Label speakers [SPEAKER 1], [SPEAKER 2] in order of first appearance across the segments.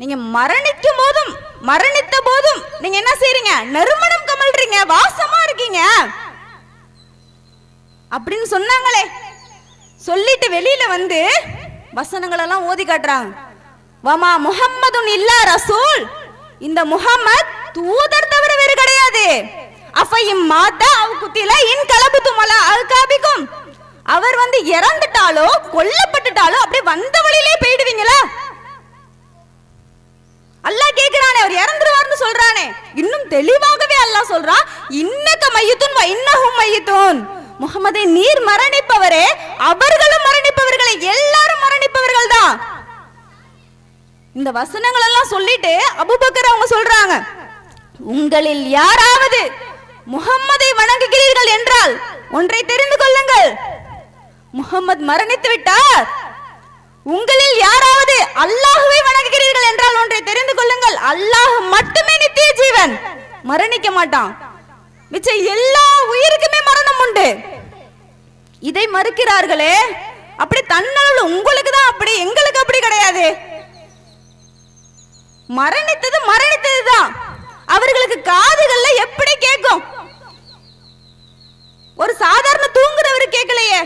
[SPEAKER 1] நீங்க மரணிக்கும் போதும் மரணித்த போதும் நீங்க என்ன செய்றீங்க? நறுமணம் கமழ்றீங்க, வாசமா இருக்கீங்க அப்படின்னு சொன்னாங்களே. சொல்லிட்டு வெளியில வந்து வசனங்கள் எல்லாம் ஓதி காட்டுறாங்க. வமா முஹம்மதுன் இல்லா ரசூல், இந்த முஹம்மத் தூதர் தவிர வேறு கிடையாது. அஃபையும் மாதா அவ் குத்தில இன் கலபுதும் அலா அல்காபிக்கும், அவர் வந்து இறந்துட்டாலோ கொல்லப்பட்டுட்டாலோ அப்படியே வந்த வழியிலே போயிடுவீங்களா? அல்லாஹ் கேக்குறானே, அவர் இறந்துருவார்னு சொல்றானே. இன்னும் தெளிவாகவே அல்லாஹ் சொல்றான், இன்னக மையத்துன் வ இன்னஹும் மையத்துன், முஹம்மதே நீர் மரணிப்பவரே, அவர்களும் மரணிப்பவர்களே, எல்லாரும் மரணிப்பவர்கள் தான். இந்த வசனங்கள் எல்லாம் சொல்லிட்டு அபூபக்கர் அவங்க சொல்றாங்க, உங்களில் யாராவது முஹம்மதை வணங்குகிறீர்கள் என்றால் ஒன்றை தெரிந்து கொள்ளுங்கள், முஹம்மது மரணித்து விட்டார். உங்களில் யாராவது அல்லாஹ்வை வணங்குகிறீர்கள் என்றால் ஒன்றை தெரிந்து கொள்ளுங்கள், அல்லாஹ் மட்டுமே நித்திய ஜீவன், மரணிக்க மாட்டான். மிச்ச எல்லா உயிருக்குமே மரணம் உண்டு. இதை மறுக்கிறார்களே, அப்படி தன்னால் உங்களுக்கு தான் அப்படி, எங்களுக்கு அப்படி கிடையாது. மரணித்தது மரணித்ததுதான். அவர்களுக்கு காதுகள்ல எப்படி கேட்கும்? ஒரு சாதாரண தூங்குறவர் கேட்கலையே.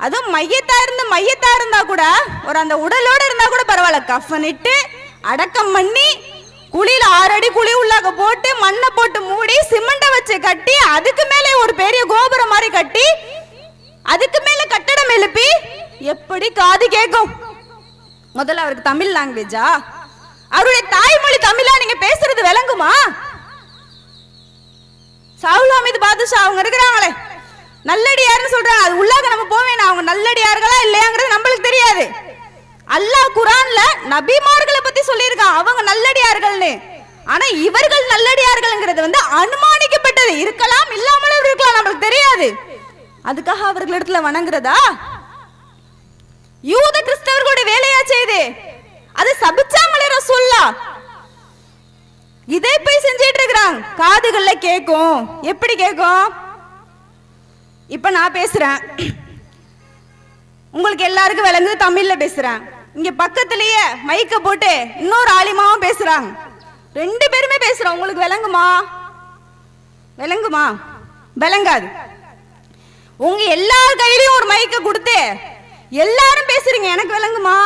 [SPEAKER 1] அதுவும் மையத்தா இருந்தா கூட, ஒரு அந்த உடலோட இருந்தா கூட பரவாயில்ல, கஃனிட்டு அடக்கம் பண்ணி குழியில 6 அடி குழி உள்ளாக போட்டு மண்ணை போட்டு மூடி சிமெண்ட வச்சு கட்டி அதுக்கு மேலே ஒரு பெரிய கோபுரம் மாதிரி கட்டி அதுக்கு மேல கட்டடம் எழுப்பி எப்படி காது கேட்கும்? முதல்ல அவருக்கு தமிழ் லாங்குவேஜா? அவருடைய தாய்மொழி தமிழா நீங்க பேசுறது விளங்குமா? சாவுல் ஹமீது பாதுஷா அவங்க இருக்கிறாங்களே, நல்லடியார்னு சொல்றாங்க. அது உள்ளாக நம்ம போவேனா, அவங்க நல்லடியார்களா இல்லையாங்கிறது நம்மளுக்கு தெரியாது. அல்லாஹ் குர்ஆன்ல நபிமார்களை பத்தி சொல்லியிருக்கான், அவங்க நல்லடியார்கள்னு. ஆனா இவர்கள் நல்லடியார்கள்ங்கிறது வந்து அனுமானிக்கப்பட்டது, இருக்கலாம் இல்லாமலும் இருக்கலாம், நம்மளுக்கு தெரியாது. அதுக்காக அவர்களிடத்துல வணங்குறதா? யூத கிறிஸ்தவர்களுடைய வேலையா செய்து அது சபிச்சாங்களே ரசூலுல்லாஹ். இதே போய் செஞ்சிட்டு இருக்கிறாங்க. காதுகள்ல கேட்கும். எப்படி கேட்கும்? இப்ப நான் பேசுறேன், உங்களுக்கு எல்லாருக்கும் விளங்குது, தமிழ்ல பேசுறேன். இங்க பக்கத்திலேயே மைக்க போட்டு இன்னொரு ஆலிமாவும் பேசுறாங்க, 2 பேருமே பேசுறோம். உங்களுக்கு விளங்குமா? விளங்குமா? விளங்காது. உங்க எல்லார் கையிலயும் ஒரு மைக்க கொடுத்து எல்லாரும் பேசுறீங்க, எனக்கு விளங்குமா?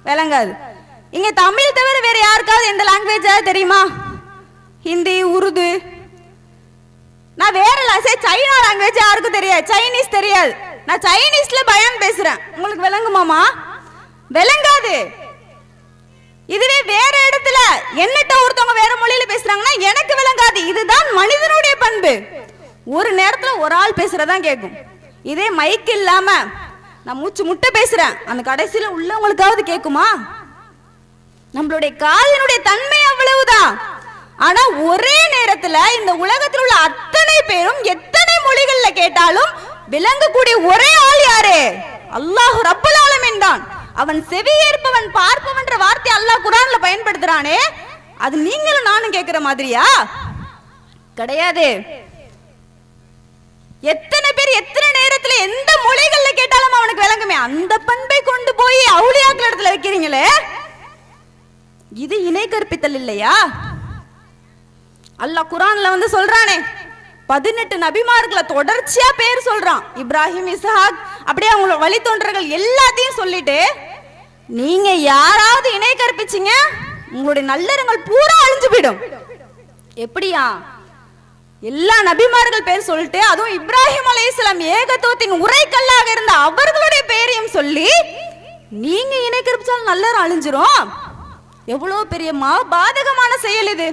[SPEAKER 1] விளங்காது. இங்க தமிழ் தவிர வேற யாருக்காவது எந்த லாங்குவேஜா தெரியுமா? ஹிந்தி, உருது, நான் வேற சைனா லாங்குவேஜ் யாருக்கும் தெரியாது, சைனீஸ் தெரியாது. நான் சைனீஸ்ல பயான் பேசுறேன், உங்களுக்கு விளங்குமாமா? விளங்காது. இதுவே வேற இடத்துல என்னட்ட ஒருத்தவங்க வேற மொழியில பேசுறாங்கன்னா எனக்கு விளங்காது. இதுதான் மனிதனுடைய பண்பு. ஒரு நேரத்துல ஒரு ஆள் பேசுறதான் கேட்கும். இதே மைக் இல்லாம நான் மூச்சு முட்டை பேசுறேன், அந்த கடைசியில உள்ளவங்களுக்காவது கேட்குமா? நம்மளுடைய காதினுடைய தன்மை அவ்வளவுதான். ஆனா ஒரே நேரத்துல இந்த உலகத்தில் உள்ள அத்தனை பேரும் எத்தனை மொழிகள்ல கேட்டாலும் விளங்கக்கூடிய ஒரே ஆள் யாரு? அல்லாஹ் ரப்பல் ஆலமீன் தான். அவன் செவியேற்பவன் பார்ப்பவன்ற வார்த்தை அல்லாஹ் குர்ஆன்ல பயன்படுத்துறானே, அது நீங்களும் நானும் கேட்கிற மாதிரியா? கிடையாது. எத்தனை பேர் எத்தனை நேரத்துல எந்த மொழிகள்ல கேட்டாலும் அவனுக்கு விளங்குமே. அந்த பண்பை கொண்டு போய் அவுலியாக்கள் இடத்துல வைக்கிறீங்களே, இது இணை கற்பித்தல் இல்லையா? அல்லாஹ் குர்ஆன்ல வந்து சொல்றானே, 18 நபிமார்களை தொடர்ச்சியா பேர் சொல்றான். இப்ராஹிம், இஸ்ஹாக், அப்படியே அவங்க வழித்தோன்றர்கள் எல்லாத்தையும் சொல்லிட்டு, நீங்க யாராவது இணை கற்பிச்சீங்க உங்களுடைய நல்லறங்கள் பூரா அழிஞ்சு போயிடும். எப்படியா? எல்லா நபிமார்கள் பேர் சொல்லிட்டு, அதுவும் இப்ராஹிம் அலைஹிஸ்ஸலாம் ஏகத்துவத்தின் உரைக்கல்லாக இருந்த அவர்களுடைய பெயரையும் சொல்லி நீங்க இணை கற்பிச்சாலும் நல்லறம் அழிஞ்சிரும். எவ்வளவு பெரிய பாதகமான செயல் இது.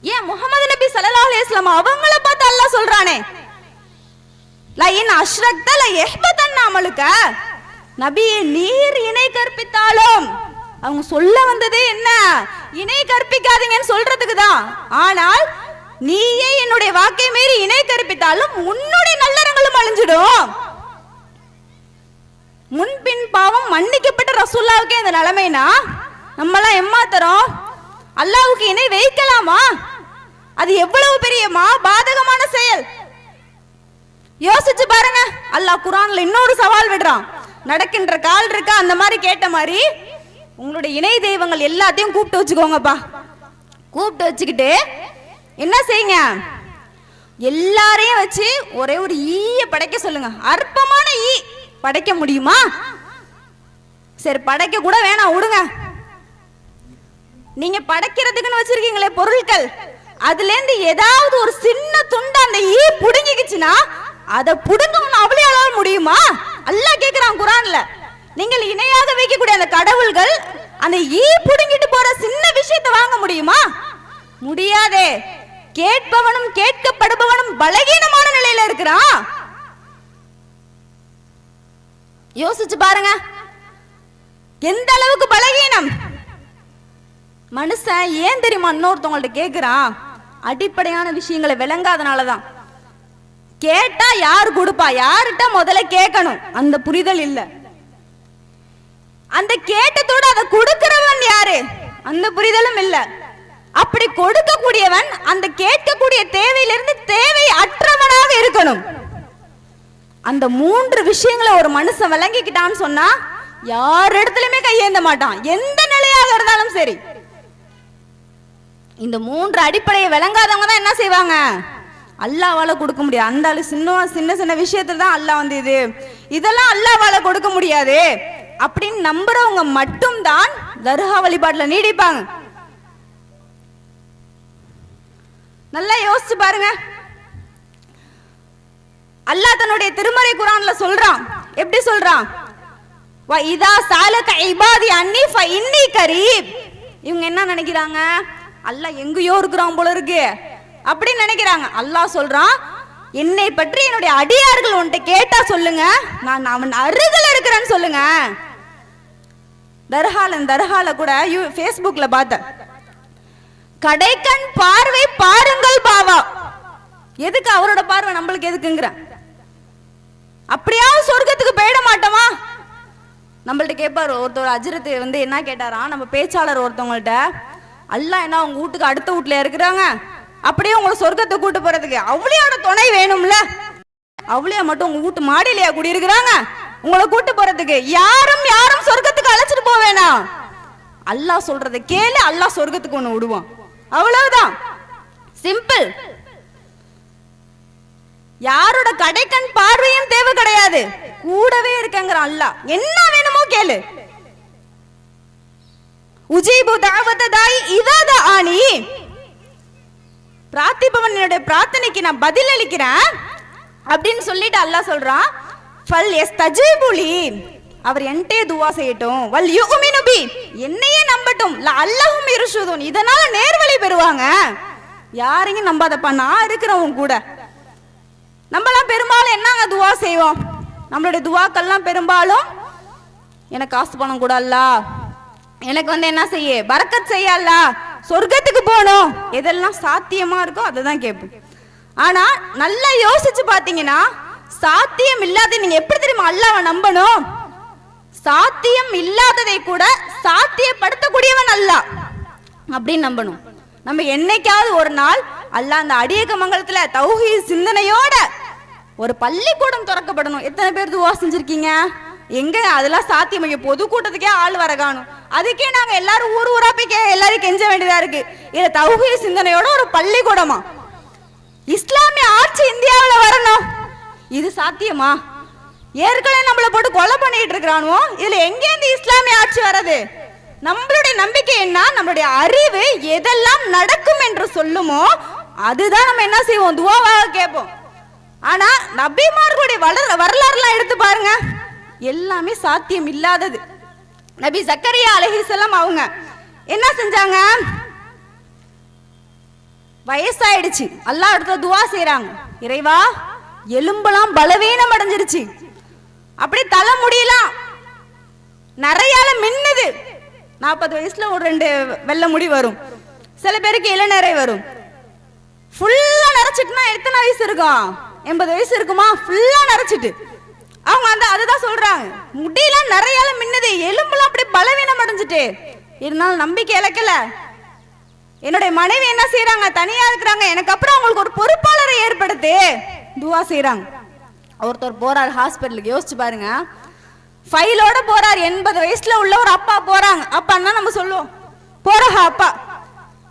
[SPEAKER 1] ஏன் முஹம்மது நபி ஸல்லல்லாஹு அலைஹி வஸல்லம் அவங்கள பார்த்து அல்லாஹ் சொல்றானே, லஇன் அஷ்ரக்த லயஹ்பதன் அமலுக, நபியே நீர் இணை கற்பித்தாலும், அவங்க சொல்ல வந்ததே என்ன? இணை கற்பிக்காதீங்கன்னு சொல்றதுக்கு தான். ஆனால் நீயே என்னுடைய வாக்கை மீறி இணை கற்பித்தாலும் உன்னுடைய நல்லறங்களும் அழிஞ்சிடும். முன்பின் பாவம் மன்னிக்கப்பட்ட ரசூலுல்லாஹ்வுக்கே இந்த நிலைமைனா நம்மளாம் எம்மாத்தரோம்? அல்லாஹ்வுக்கு இணை வைக்கலாமா? அது எவ்வளவு பெரிய பாதகமான செயல். யோசிச்சு பாருங்க. அல்லாஹ் குர்ஆன்ல இன்னொரு சவால் விடுறான். நடக்கின்ற கால் இருக்கா, அந்த மாதிரி கேட்ட மாதிரி உங்களுடைய இணை தெய்வங்கள் எல்லாத்தையும் கூப்பிட்டு வச்சுக்கோங்கப்பா. கூப்பிட்டு வச்சுக்கிட்டு என்ன செய்யுங்க, எல்லாரையும் வச்சு ஒரே ஒரு ஈய படைக்க சொல்லுங்க. அற்பமான ஈ படைக்க முடியுமா? சரி, படைக்க கூட வேணாம், விடுங்க. நீங்க படைக்கிறதுக்குன்னு வச்சிருக்கீங்களே பொருட்கள், அதுல இருந்து ஏதாவது ஒரு சின்ன துண்டு அந்த ஈ புடுங்கிக்குச்சுன்னா அதை புடுங்க அவ்வளவு முடியுமா? அல்லாஹ் கேக்குறான் குர்ஆன்ல, நீங்கள் இணையாக வைக்கக்கூடிய அந்த கடவுள்கள் அந்த ஈ புடுங்கிட்டு போற சின்ன விஷயத்தை வாங்க முடியுமா? முடியாதே. கேட்பவனும் கேட்கப்படுபவனும் பலகீனமான நிலையில இருக்கிறான். யோசிச்சு பாருங்க, எந்த அளவுக்கு பலகீனம். மனுஷன் ஏன் தெரியுமா இன்னொருத்தவங்கள்ட்ட கேட்கிறான்? அடிப்படையான விஷயங்களை விளங்காதனாலதான். கேட்டா யாரு கொடுப்பா, யாருட்ட முதல்ல கேட்கணும், அந்த புரிதல் இல்ல. அந்த கேட்டதோட அதை கொடுக்கிறவன் யாரு, அந்த புரிதலும் இல்ல. அப்படி கொடுக்கக்கூடியவன் அந்த கேட்கக்கூடிய தேவையிலிருந்து தேவை அற்றவனாக இருக்கணும். அந்த 3 விஷயங்களை ஒரு மனுஷன் விளங்கிக்கிட்டான்னு சொன்னா யார் இடத்துலயுமே கையேந்த மாட்டான், எந்த நிலையாக இருந்தாலும் சரி. இந்த 3 அடிப்படையை விளங்காதவங்க தான் என்ன செய்வாங்க, அல்லாஹ்வால கொடுக்க முடியாது. அந்த ஆளு சின்ன சின்ன விஷயத்துல தான் அல்லாஹ் வந்து இதெல்லாம் அல்லாஹ்வால கொடுக்க முடியாது அப்படின்னு நம்புறவங்க மட்டும்தான் தர்கா வழிபாட்டுல நீடிப்பாங்க. நல்லா யோசிச்சு பாருங்க. அல்லாஹ் தன்னுடைய திருமறை குர்ஆன்ல சொல்றான். எப்படி சொல்றான்? வ இதா சாலக இபாதி அன்னி ஃப இன்னி கரீப். இவங்க என்ன நினைக்கிறாங்க, அல்லாஹ் எங்கேயோ இருக்கிறான் போல இருக்கு அப்படி நினைக்கிறாங்க. அல்லாஹ் சொல்றான், என்னை பற்றி என்னுடைய அடியார்கள் உன்கிட்ட கேட்டா சொல்லுங்க, நான் அவன் அருகில் இருக்கிறேன்னு சொல்லுங்க. தர்கால கூட ஃபேஸ்புக்ல பார்த்தேன், கடைக்கண் பார்வை பாருங்கள் பாவா. எதுக்கு அவரோட பார்வை, நம்மளுக்கு எதுக்குங்கிற? அப்படியாவது சொர்க்கத்துக்கு போயிட மாட்டோமா? நம்மள்ட்ட கேட்பாரு ஒருத்தர், அஜ்ரத் வந்து என்ன கேட்டாராம் நம்ம பேச்சாளர் ஒருத்தவங்கள்ட்ட, அல்லாஹ் என்ன உங்க வீட்டுக்கு அடுத்த வீட்டுல இருக்கிறாங்க, அப்படியே உங்களை சொர்க்கத்தை கூட்டு போறதுக்கு அவ்வளியோட துணை வேணும்ல, அவ்வளியா மட்டும் உங்க வீட்டு மாடியிலையா கூடி இருக்கிறாங்க, உங்களை கூட்டு போறதுக்கு யாரும் சொர்க்கத்துக்கு அழைச்சிட்டு போவேனா? அல்லாஹ் சொல்றதை கேளு, அல்லாஹ் சொர்க்கத்துக்கு ஒண்ணு விடுவான், அவ்வளவுதான், சிம்பிள். யாரோட கடைக்கண் பார்வையும் தேவை கிடையாது, கூடவே இருக்கங்கிற அல்லாஹ். என்ன வேணுமோ கேளு. உஜீபு தஅவத தாயி இதா தஆனி. பிரார்த்திப்பவனுடைய பிரார்த்தனைக்கு நான் பதில் அளிக்கிறேன் அப்படின்னு சொல்லிட்டு அல்லாஹ் சொல்றான். ஃபல் யஸ்தஜீபு லி, அவர் என்கிட்டே துவா செய்யட்டும். வல் யுமினு பி, என்னையே நம்பட்டும். லஅல்லஹும் யர்ஷுதூன், இதனால நேர்வழி பெறுவாங்க. யாரையும் நம்பாதப்பா, நான் இருக்கிறவங்க கூட. நம்மளாம் பெரும்பாலும் என்னங்க துவா செய்வோம், நம்மளுடைய துவாக்கள்லாம் பெரும்பாலும் எனக்கு காசு பணம் கூட அல்ல, எனக்கு வந்து என்ன செய்ய பரக்கத் செய்ய அல்ல, சொர்க்கத்துக்கு போகணும், எதெல்லாம் சாத்தியமா இருக்கோ அதை தான் கேட்போம். ஆனா நல்லா யோசிச்சு பாத்தீங்கன்னா, சாத்தியம் இல்லாத நீங்க எப்படி தெரியுமா அல்லாஹ்வை நம்பணும்? சாத்தியம் இல்லாததை கூட சாத்தியப்படுத்தக்கூடியவன் அல்லாஹ் அப்படின்னு நம்பணும். நம்ம என்னைக்காவது ஒரு நாள் அல்லாஹ் அந்த அடியக மங்கலத்துல தௌஹீத் சிந்தனையோட ஒரு பள்ளிக்கூடம் திறக்கப்படணும். எத்தனை பேர் துவா செஞ்சிருக்கீங்க? எங்க அதெல்லாம் சாத்தியம்? பொதுக்கூட்டத்துக்கே ஆள் வர காணும், அதுக்கே நாங்க எல்லாரும் ஊர் ஊரா போய் எல்லாரும் கெஞ்ச வேண்டியதா இருக்கு. இது தௌஹீத் சிந்தனையோட ஒரு பள்ளிக்கூடமா, இஸ்லாமிய ஆட்சி இந்தியாவில் வரணும், இது சாத்தியமா? ஏற்கனவே நம்மளை போட்டு கொலை பண்ணிட்டு இருக்கிறானோ, இதுல எங்கேருந்து இஸ்லாமிய ஆட்சி வர்றது? நம்மளுடைய நம்பிக்கை என்ன? நம்மளுடைய அறிவு எதெல்லாம் நடக்கும் என்று சொல்லுமோ அதுதான் நம்ம என்ன செய்வோம், துவாவாக கேட்போம். ஆனா நபிமார்களுடைய வரலாறுலாம் எடுத்து பாருங்க, எல்லாமே சாத்தியம் இல்லாதது. நபி ஜக்கரியா அலைஹிஸ்ஸலாம் அவங்க என்ன செஞ்சாங்க? வயசாயிடுச்சு, அல்லாஹ் இடத்துல துவா செய்யறாங்க, இறைவா எலும்பெல்லாம் பலவீனம் அடைஞ்சிருச்சு, அப்படி தலை முடியலாம் நிறையால மின்னுது. 40 வயசுல ஒரு 2 வெள்ளை முடி வரும், சில பேருக்கு இளநரை வரும். ஃபுல்லா நரைச்சிட்டுனா எத்தனை வயசு இருக்கும்? 80 வயசு இருக்குமா? ஃபுல்லா நரைச்சிட்டு அவங்க அதுதான் சொல்றாங்க, முடியெல்லாம் நிறையால மின்னுது, எலும்புலாம் அப்படி பலவீனம் அடைஞ்சிட்டு. இருந்தாலும் நம்பிக்கை இழக்கல. என்னுடைய மனைவி என்ன செய்யறாங்க? தனியா இருக்கிறாங்க, எனக்கு அப்புறம் அவங்களுக்கு ஒரு பொறுப்பாளரை ஏற்படுத்து துவா செய்யறாங்க. ஒருத்தர் போறாரு ஹாஸ்பிட்டலுக்கு. யோசிச்சு பாருங்க, ஃபைலோட போறார். 80 வயசுல உள்ள ஒரு அப்பா போறாங்க. அப்பான்னா நம்ம சொல்லுவோம் போறா அப்பா.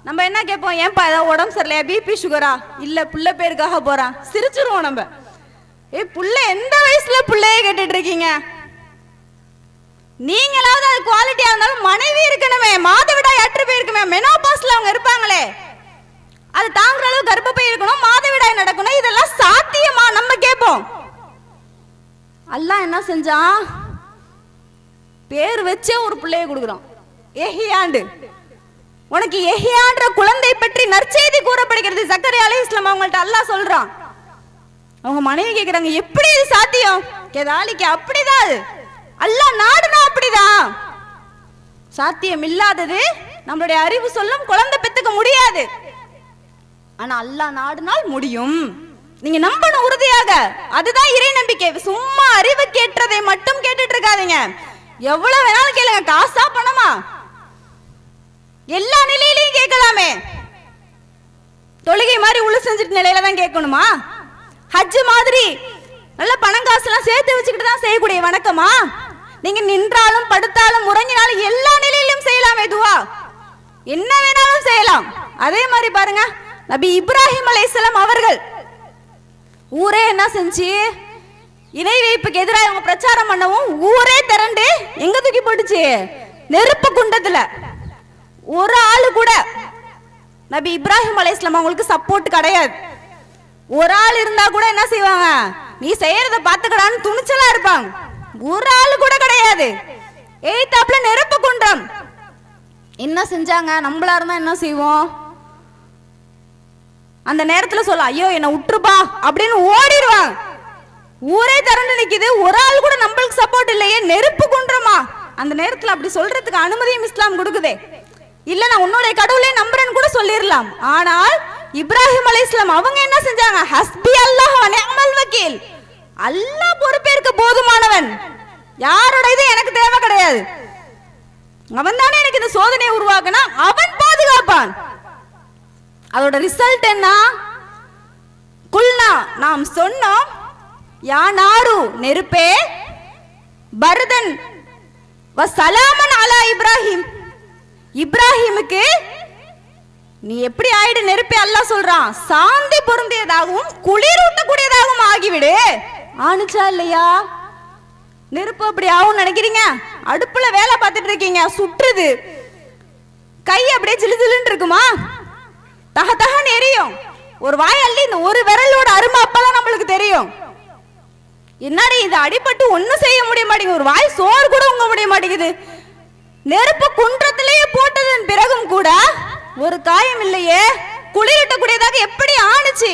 [SPEAKER 1] நம்ம என்ன கேட்போம், ஏன்பா ஏதாவது உடம்பு சரியில்லையா, பிபி சுகரா, இல்ல புள்ள பேருக்காக போறான், சிரிச்சிருவோம் நம்ம. புள்ள எந்த வயசுல புள்ளைய கேட்டுட்டு இருக்கீங்க? நீங்களாவது அது குவாலிட்டியா இருந்தாலும் மனைவி இருக்கணுமே, மாதவிடாய் அற்று போயிருக்குமே, மெனோபாஸ்ல அவங்க இருப்பாங்களே, அது தாங்குற அளவு கர்ப்பப்பை இருக்கணும், மாதவிடாய் நடக்கணும், இதெல்லாம் சாத்தியமா நம்ம கேட்போம். அல்லாஹ் என்ன செஞ்சான், பேர் வச்சே ஒரு பிள்ளைய கொடுக்குறான், எஹியாண்டு. உனக்கு எஹியான்ற குழந்தை பற்றி நற்செய்தி கூறப்படுகிறது. சக்கரியா அலைஹிஸ்ஸலாம் அவங்கள்ட்ட அல்லாஹ் சொல்றான். அவங்க மனைவி கேக்குறாங்க, எப்படி இது சாத்தியம்? கேதாலிக்கு அப்படிதான், அல்லாஹ் நாடுனா அப்படிதான். சாத்தியம் இல்லாதது நம்மளுடைய அறிவு சொல்லும், குழந்தை பெத்துக்க முடியாது. ஆனா அல்லாஹ் நாடுனால் முடியும். நீங்க நம்பணும் உறுதியாக. அதுதான் இறை நம்பிக்கை. சும்மா அறிவு கேட்டதை மட்டும் கேட்டுட்டு இருக்காதீங்க. எவ்வளவு வேணாலும் கேளுங்க. காசா பணமா எல்லா நிலையிலையும் கேட்கலாமே. தொழுகை மாதிரி உள்ள செஞ்சுட்டு நிலையில தான் கேட்கணுமா? ஹஜ் மாதிரி நல்ல பணம் காசு எல்லாம் சேர்த்து வச்சுக்கிட்டு தான் செய்யக்கூடிய வணக்கமா? நீங்க நின்றாலும் படுத்தாலும் உறங்கினாலும் எல்லா நிலையிலும் செய்யலாமே துவா. என்ன வேணாலும் செய்யலாம். அதே மாதிரி பாருங்க, நபி இப்ராஹிம் அலைஹிஸ்ஸலாம் அவர்கள் ஊரே என்ன செஞ்சு இணை வைப்புக்கு எதிராக அவங்க பிரச்சாரம் பண்ணவும் ஊரே திரண்டு எங்க தூக்கி போட்டுச்சு, நெருப்பு குண்டத்துல. ஒரு ஆளு கூட நபி இப்ராஹிம் அலைஹிஸ்ஸலாம் அவங்களுக்கு சப்போர்ட் கிடையாது. ஒரு ஆள் இருந்தா கூட என்ன செய்வாங்க, நீ செய்யறத பாத்துக்கடான்னு துணிச்சலா இருப்பாங்க. ஒரு ஆளு கூட கிடையாது. எய்தாப்ல நெருப்பு குன்றம். என்ன செஞ்சாங்க? நம்மளா இருந்தா என்ன செய்வோம்? அந்த நேரத்துல சொல்ல, ஐயோ என்ன விட்டுருப்பா அப்படின்னு ஓடிடுவாங்க. ஊரே திரண்டு நிக்குது, ஒரு ஆள் கூட நம்மளுக்கு சப்போர்ட் இல்லையே, நெருப்பு குன்றமா. அந்த நேரத்துல அப்படி சொல்றதுக்கு அனுமதியும் இஸ்லாம் கொடுக்குதே. இல்ல நான் உன்னுடைய கடவுளே நம்புறேன்னு கூட சொல்லிடலாம். ஆனால் இப்ராஹிம் அலைஹிஸ்ஸலாம் அவங்க என்ன செஞ்சாங்க, ஹஸ்பி அல்லாஹ் வ நிஅமல் வக்கீல், அல்லாஹ் பொறுப்பேற்க போதுமானவன், யாரோட இது எனக்கு தேவை கிடையாது, அவன் தானே எனக்கு இந்த சோதனையை உருவாக்குனா, அவன் பாதுகாப்பான். அதோட ரிசல்ட் என்ன? குல்னா நாம் சொன்னோம், யா நாரு நெருப்பே, பர்தன் வ சலாமன் அலா இப்ராஹிம், இப்ராஹிமுக்கு நீ எப்படி ஆயிடு நெருப்பே. அல்லாஹ் சொல்றான், சாந்தி பொருந்தியதாகவும் குளிரூட்டக்கூடியதாகவும் ஆகிவிடு. ஆணுச்சா இல்லையா? நெருப்பு அப்படி ஆகும் நினைக்கிறீங்க? அடுப்புல வேலை பார்த்துட்டு இருக்கீங்க, சுற்றுது, கை அப்படியே ஜிலு ஜிலுன்னு இருக்குமா? தக தகன்னு எரியும். ஒரு வாய் அள்ளி இந்த ஒரு விரலோட அருமை அப்பதான் நம்மளுக்கு தெரியும். என்னடி இது அடிபட்டு ஒன்னும் செய்ய முடிய மாட்டேங்குது, ஒரு வாய் சோறு கூட உங்க முடிய மாட்டேங்குது. நெருப்பு குன்றத்திலேயே போட்டதன் பிறகும் கூட ஒரு காயம் இல்லையே, குளிரூட்டக்கூடியதாக எப்படி ஆணுச்சு?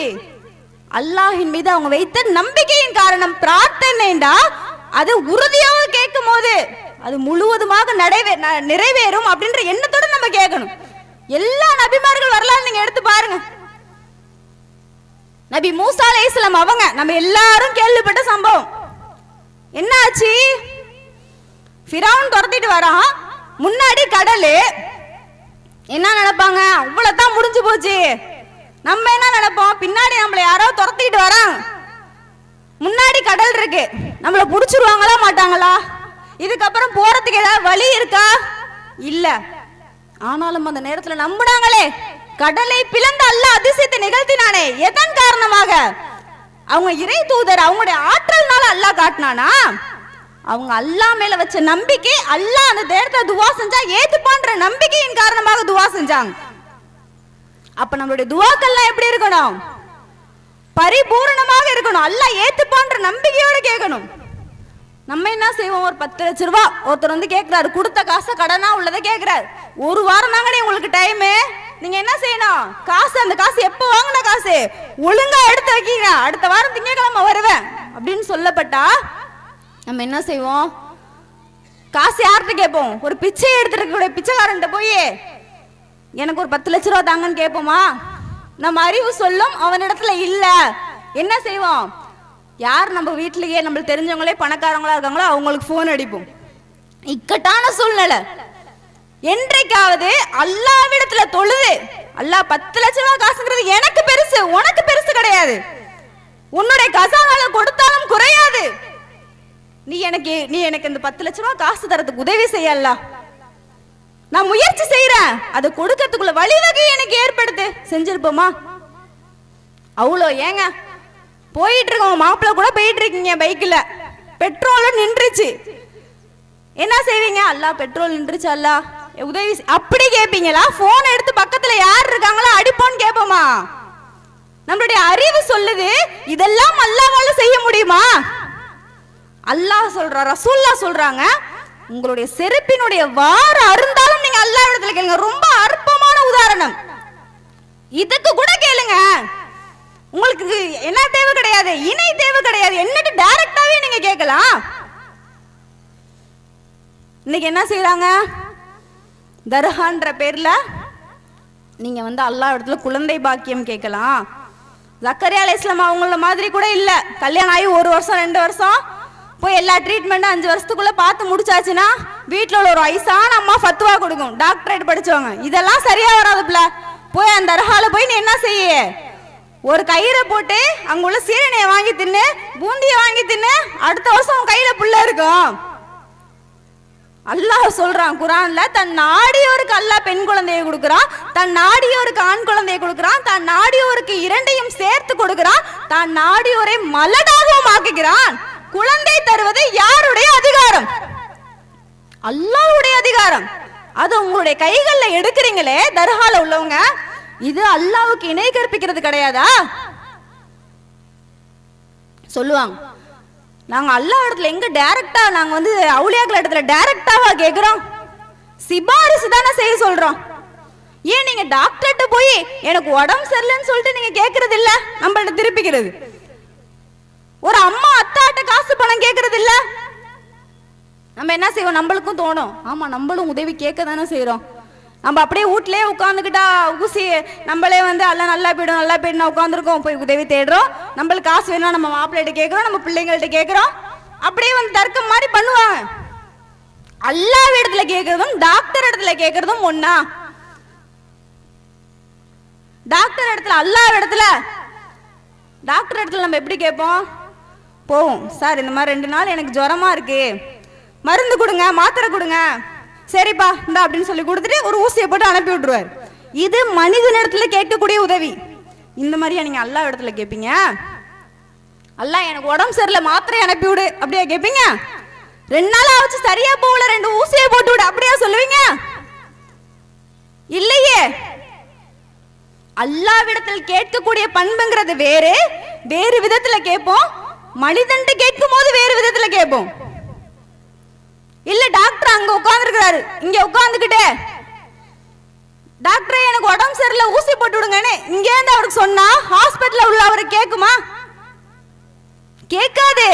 [SPEAKER 1] அல்லாஹின் மீது அவங்க வைத்த நம்பிக்கையின் காரணம். பிரார்த்தனைண்டா அது உறுதியாக கேட்கும் போது அது முழுவதுமாக நிறைவேறும் அப்படின்ற எண்ணத்தோட நம்ம கேட்கணும். எல்லா நபிமார்கள் வரலாறு நீங்க எடுத்து பாருங்க. நபி மூசா அலைஹிஸ்ஸலாம் அவங்க நம்ம எல்லாரும் கேள்விப்பட்ட சம்பவம். என்ன ஆச்சு? ஃபிரௌன் துரத்திட்டு வரான், முன்னாடி கடல். என்ன நினைப்பாங்க, அவ்வளவுதான் முடிஞ்சு போச்சு. நம்ம என்ன நினைப்போம், பின்னாடி நம்மள யாரோ துரத்திட்டு வராங்க, முன்னாடி கடல் இருக்கு, நம்மள புடிச்சிருவாங்களா மாட்டாங்களா, இதுக்கப்புறம் போறதுக்கு ஏதாவது வழி இருக்கா? இல்ல. ஆனாலும் அந்த நேரத்துல நம்பினாங்களே, கடலை பிளந்த அல்லாஹ் அதிசயத்தை நிகழ்த்தினானே. எதன் காரணமாக? அவங்க இறை தூதர், அவங்களுடைய ஆற்றல்னால அல்லாஹ் காட்டினானா? அவங்க அல்லாஹ் மேல வச்ச நம்பிக்கை, அல்லாஹ் அந்த நேரத்துல துவா செஞ்சா ஏத்துப்பான்ற நம்பிக்கையின் காரணமாக துவா செஞ்சாங்க. அப்ப நம்மளுடைய துவாக்கள்லாம் எப்படி இருக்கணும்? பரிபூரணமாக இருக்கணும். அல்லாஹ் ஏத்துப்பான்ற நம்பிக்கையோட கேட்கணும். நம்ம என்ன செய்வோம், ஒரு 10 லட்சம் ரூபாய் ஒருத்தர் வந்து கேட்கிறாரு, கொடுத்த காசை கடனா உள்ளதை கேட்கிறாரு. ஒரு வாரம் தாங்க உங்களுக்கு டைமு, நீங்க என்ன செய்யணும், காசு அந்த காசு எப்போ வாங்கின காசு ஒழுங்கா எடுத்து வைக்கீங்க, அடுத்த வாரம் திங்கட்கிழமை வருவேன் அப்படின்னு சொல்லப்பட்டா நம்ம என்ன செய்வோம், காசு யார்கிட்ட கேட்போம்? ஒரு பிச்சை எடுத்துருக்க பிச்சைக்காரன்ட்ட போய் எனக்கு ஒரு 10 லட்சம் ரூபா தாங்கன்னு கேட்போமா? நம்ம அறிவு சொல்லும் அவனிடத்துல இல்ல. என்ன செய்வோம், யார் நம்ம வீட்டிலேயே நம்மளுக்கு தெரிஞ்சவங்களே பணக்காரங்களா இருக்காங்களோ அவங்களுக்கு போன் அடிப்போம். இக்கட்டான சூழ்நிலை. என்றைக்காவது அல்லாஹ்விடத்துல தொழுது, அல்லாஹ் 10 லட்சம் ரூபாய் காசுங்கிறது எனக்கு பெருசு, உனக்கு பெருசு கிடையாது, உன்னுடைய கசானால கொடுத்தாலும் குறையாது, நீ எனக்கு இந்த 10 லட்ச ரூபா காசு தரதுக்கு உதவி செய்யல, நான் முயற்சி செய்யறேன், அதை கொடுக்கறதுக்குள்ள வழிவகை எனக்கு ஏற்படுத்து, செஞ்சிருப்போமா? அவ்வளோ ஏங்க போயிட்டு இருக்கோம், மாப்பிள்ள கூட போயிட்டு இருக்கீங்க பைக்ல, பெட்ரோலும் நின்றுச்சு, என்ன செய்வீங்க? அல்லா பெட்ரோல் நின்றுச்சு, அல்லா உதவி அப்படி கேட்பீங்களா? போன் எடுத்து பக்கத்துல யார் இருக்காங்களோ அடிப்போன்னு கேட்போமா? நம்மளுடைய அறிவு சொல்லுது இதெல்லாம் அல்லாஹ்வால செய்ய முடியுமா? அல்லாஹ் சொல்றா, ரசூல்லா சொல்றாங்க, உங்களுடைய செருப்பினுடைய வார அருந்தாலும் நீங்க அல்லாஹ் இடத்துல கேளுங்க. ரொம்ப அற்பமான உதாரணம், இதுக்கு கூட கேளுங்க. உங்களுக்கு என்ன தேவை கிடையாது, இணை தேவை கிடையாது, என்னட்டு டைரக்டாவே நீங்க கேட்கலாம். இன்னைக்கு என்ன செய்யறாங்க? தர்கான்ற பேர்ல நீங்க வந்து அல்லாஹ் இடத்துல குழந்தை பாக்கியம் கேட்கலாம். ஜக்கரியா அலைஹிஸ்ஸலாம் அவங்கள மாதிரி கூட இல்ல, கல்யாணம் ஆகி 1 வருஷம் 2 வருஷம் போய் எல்லா ட்ரீட்மெண்ட்டும் 5 வருஷத்துக்குள்ள பார்த்து முடிச்சாச்சுன்னா வீட்டில் உள்ள ஒரு வயசான அம்மா ஃபத்வா கொடுக்கும், டாக்டரேட் படிச்சவங்க, இதெல்லாம் சரியா வராதுப்ல, போய் அந்த தர்கால போய் நீ என்ன செய்ய, ஒரு கயிறை போட்டு அங்க உள்ள சீரனையை வாங்கி தின்னு, பூந்தியை வாங்கி தின்னு, அடுத்த வருஷம் உன் கையில புள்ள இருக்கும். அல்லாஹ் சொல்றான் குர்ஆன்ல, தன் நாடியோருக்கு அல்லாஹ் பெண் குழந்தையை கொடுக்கிறான், தன் நாடியோருக்கு ஆண் குழந்தையை கொடுக்கிறான், தன் நாடியோருக்கு இரண்டையும் சேர்த்து கொடுக்கிறான், தான் நாடியோரை மலடாகவும் ஆக்குகிறான். குழந்தை தருவது யாருடைய அதிகாரம்? அல்லாஹ்வுடைய அதிகாரம். அது உங்களுடைய கைகள்ல எடுக்கிறீங்களே தர்கால உள்ளவங்க, இது அல்லாஹ்வுக்கு இணை கற்பிக்கிறது கிடையாதா? சொல்லுவாங்க, நாங்க அல்லாஹ் இடத்துல எங்க டைரக்டா, நாங்க வந்து அவுலியாக்கள் இடத்துல டைரக்டாவா கேக்குறோம், சிபாரிசு தானே செய்ய சொல்றோம். ஏன் நீங்க டாக்டர்கிட்ட போய் எனக்கு உடம்பு சரியில்லைன்னு சொல்லிட்டு நீங்க கேட்கறது இல்ல, நம்மள்ட்ட திருப்பிக்கிறது. ஒரு அம்மா அத்தாட்ட காசு பணம் கேட்கறது இல்ல, நம்ம என்ன செய்வோம்? நம்மளுக்கும் தோணும், ஆமா நம்மளும் உதவி கேட்க தானே செய்யறோம். நம்ம அப்படியே வீட்லயே உட்காந்துக்கிட்டா ஊசி நம்மளே வந்து எல்லாம் நல்லா போயிடும் உட்காந்துருக்கோம், போய் உதவி தேடுறோம், நம்மளுக்கு காசு வேணும், நம்ம மாப்பிள்ளைகிட்ட கேட்கிறோம், நம்ம பிள்ளைங்கள்ட்ட கேட்கிறோம், அப்படியே வந்து தர்க்கம் மாதிரி பண்ணுவாங்க. அல்லாஹ் இடத்துல கேட்கறதும் டாக்டர் இடத்துல கேட்கறதும் ஒண்ணா? டாக்டர் இடத்துல, அல்லாஹ் இடத்துல, டாக்டர் இடத்துல நம்ம எப்படி கேட்போம்? போவோம், சார் இந்த மாதிரி 2 நாள் எனக்கு ஜுரமா இருக்கு, மருந்து கொடுங்க, மாத்திரை கொடுங்க, சரிப்பா இந்த அப்படின்னு சொல்லி கொடுத்துட்டு ஒரு ஊசியை போட்டு அனுப்பி விட்டுருவார். இது மனிதனிடத்துல கேட்கக்கூடிய உதவி. இந்த மாதிரியா நீங்க அல்லாஹ் இடத்துல கேட்பீங்க? அல்லாஹ் எனக்கு உடம்பு சரியில்லை மாத்திரை அனுப்பி விடு அப்படியா கேட்பீங்க? 2 நாள் ஆச்சு சரியா போகல 2 ஊசியை போட்டு விடு அப்படியா சொல்லுவீங்க? இல்லையே. அல்லாஹ்விடத்தில் கேட்கக்கூடிய பண்புங்கிறது வேறு, வேறு விதத்துல கேட்போம். மனிதன்ட்டு கேட்கும் போது வேறு விதத்துல கேட்போம். இல்ல டாக்டர் அங்க உட்கார்ந்துருக்காரு, இங்க உட்கார்ந்துகிட்டே டாக்டரே எனக்கு உடம்பு சரியில்லை ஊசி போட்டு விடுங்கன்னு இங்க இருந்து அவருக்கு சொன்னா ஹாஸ்பிட்டல்ல உள்ள அவருக்கு கேட்குமா? கேட்காது.